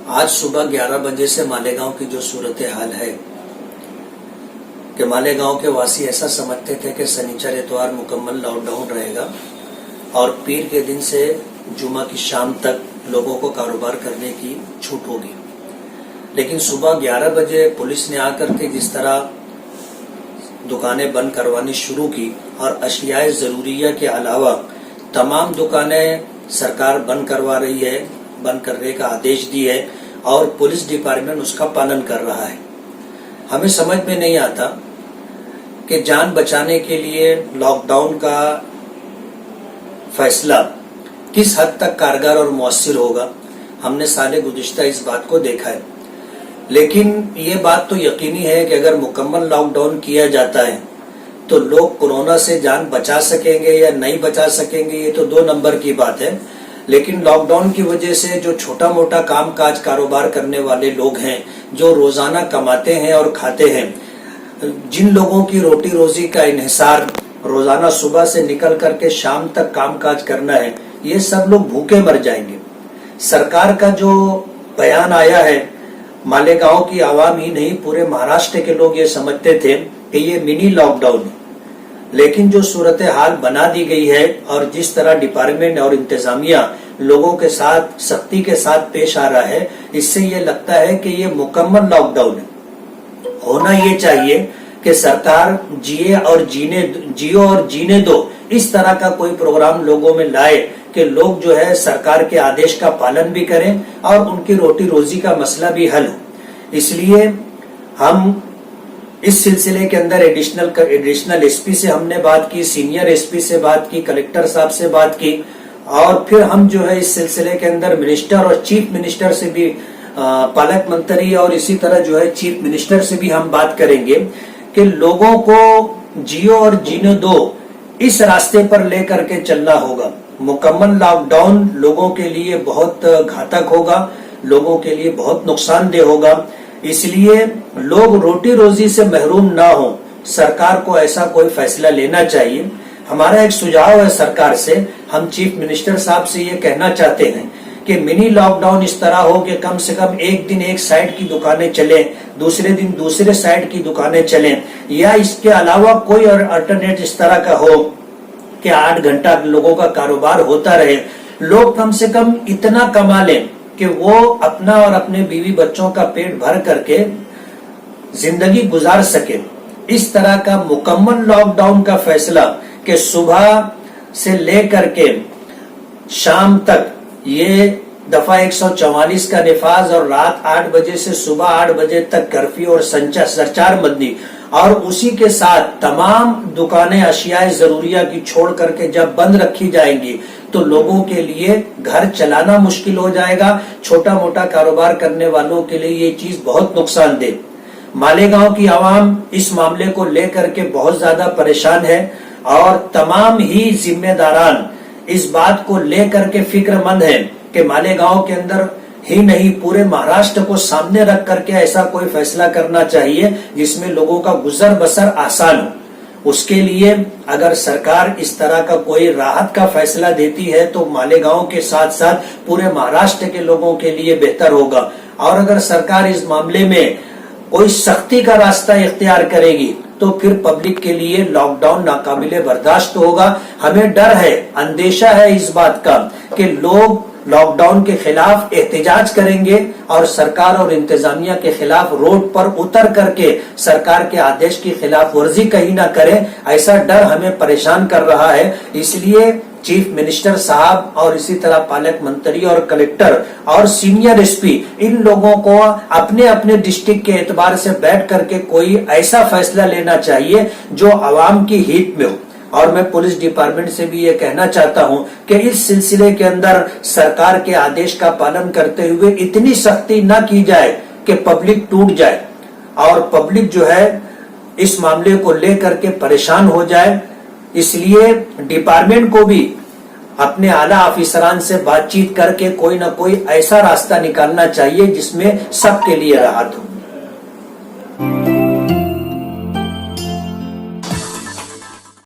आज सुबह 11 बजे से मालेगांव की जो सूरत हाल है कि मालेगांव के वासी ऐसा समझते थे कि शनिचर इतवार मुकम्मल लॉकडाउन रहेगा और पीर के दिन से जुमा की शाम तक लोगों को कारोबार करने की छूट होगी। लेकिन सुबह 11 बजे पुलिस ने आकर के जिस तरह दुकानें बंद करवानी शुरू की और अशियाए ज़रूरिया के अलावा तमाम दुकानें सरकार बंद करवा रही है, बंद करने का आदेश दी है और पुलिस डिपार्टमेंट उसका पालन कर रहा है। हमें समझ में नहीं आता कि जान बचाने के लिए लॉकडाउन का फैसला किस हद तक कारगर और मौसर होगा। हमने साले गुज़िश्ता इस बात को देखा है, लेकिन ये बात तो यकीनी है कि अगर मुकम्मल लॉकडाउन किया जाता है तो लोग कोरोना से जान बचा सकेंगे या नहीं बचा सकेंगे, ये तो 2 नंबर की बात है। लेकिन लॉकडाउन की वजह से जो छोटा मोटा काम काज कारोबार करने वाले लोग हैं, जो रोजाना कमाते हैं और खाते हैं, जिन लोगों की रोटी रोजी का इन्हिसार रोजाना सुबह से निकल करके शाम तक काम काज करना है, ये सब लोग भूखे मर जाएंगे। सरकार का जो बयान आया है, मालेगांव की आवाम ही नहीं पूरे महाराष्ट्र के लोग ये समझते थे कि ये मिनी लॉकडाउन है। लेकिन जो सूरत हाल बना दी गई है और जिस तरह डिपार्टमेंट और इंतजामिया लोगों के साथ सख्ती के साथ पेश आ रहा है, इससे ये लगता है कि ये मुकम्मल लॉकडाउन है। होना ये चाहिए कि सरकार जियो और जीने दो इस तरह का कोई प्रोग्राम लोगों में लाए कि लोग जो है सरकार के आदेश का पालन भी करें और उनकी रोटी रोजी का मसला भी हल हो। इसलिए हम इस सिलसिले के अंदर एडिशनल एसपी से हमने बात की, सीनियर एसपी से बात की, कलेक्टर साहब से बात की और फिर हम जो है इस सिलसिले के अंदर मिनिस्टर और चीफ मिनिस्टर से भी, पालक मंत्री और इसी तरह जो है चीफ मिनिस्टर से भी हम बात करेंगे कि लोगों को जियो और जीने दो इस रास्ते पर लेकर के चलना होगा। मुकम्मल लॉकडाउन लोगों के लिए बहुत घातक होगा, लोगों के लिए बहुत नुकसानदेह होगा। इसलिए लोग रोटी रोजी से महरूम ना हो, सरकार को ऐसा कोई फैसला लेना चाहिए। हमारा एक सुझाव है सरकार से, हम चीफ मिनिस्टर साहब से ये कहना चाहते हैं कि मिनी लॉकडाउन इस तरह हो कि कम से कम एक दिन एक साइड की दुकानें चलें, दूसरे दिन दूसरे साइड की दुकानें चलें, या इसके अलावा कोई और अल्टरनेट इस तरह का हो कि 8 घंटा लोगों का कारोबार होता रहे। लोग कम से कम इतना कमा लें कि वो अपना और अपने बीवी बच्चों का पेट भर करके जिंदगी गुजार सके। इस तरह का मुकम्मल लॉकडाउन का फैसला कि सुबह से लेकर के शाम तक ये दफा 144 का निफाज और रात 8 बजे से सुबह 8 बजे तक कर्फ्यू और सरचारबंदी और उसी के साथ तमाम दुकानें अशियाए जरूरिया की छोड़ करके जब बंद रखी जाएंगी तो लोगों के लिए घर चलाना मुश्किल हो जाएगा। छोटा मोटा कारोबार करने वालों के लिए ये चीज बहुत नुकसानदेह। मालेगांव की आवाम इस मामले को लेकर के बहुत ज्यादा परेशान है और तमाम ही जिम्मेदारान इस बात को लेकर के फिक्रमंद है कि मालेगांव के अंदर ही नहीं पूरे महाराष्ट्र को सामने रख करके ऐसा कोई फैसला करना चाहिए जिसमें लोगों का गुजर बसर आसान हो। उसके लिए अगर सरकार इस तरह का कोई राहत का फैसला देती है तो मालेगांव के साथ साथ पूरे महाराष्ट्र के लोगों के लिए बेहतर होगा। और अगर सरकार इस मामले में कोई सख्ती का रास्ता इख्तियार करेगी तो फिर पब्लिक के लिए लॉकडाउन नाकाबिले बर्दाश्त होगा। हमें डर है, अंदेशा है इस बात का कि लोग लॉकडाउन के खिलाफ एहतजाज करेंगे और सरकार और इंतजामिया के खिलाफ रोड पर उतर करके सरकार के आदेश की खिलाफ वर्जी कहीं ना करें, ऐसा डर हमें परेशान कर रहा है। इसलिए चीफ मिनिस्टर साहब और इसी तरह पालक मंत्री और कलेक्टर और सीनियर एसपी इन लोगों को अपने अपने डिस्ट्रिक्ट के एतबार से बैठ करके कोई ऐसा फैसला लेना चाहिए जो आवाम की हित में हो। और मैं पुलिस डिपार्टमेंट से भी ये कहना चाहता हूं कि इस सिलसिले के अंदर सरकार के आदेश का पालन करते हुए इतनी सख्ती न की जाए कि पब्लिक टूट जाए और पब्लिक जो है इस मामले को लेकर के परेशान हो जाए। इसलिए डिपार्टमेंट को भी अपने आला ऑफिसरान से बातचीत करके कोई ना कोई ऐसा रास्ता निकालना चाहिए जिसमें सबके लिए राहत हो।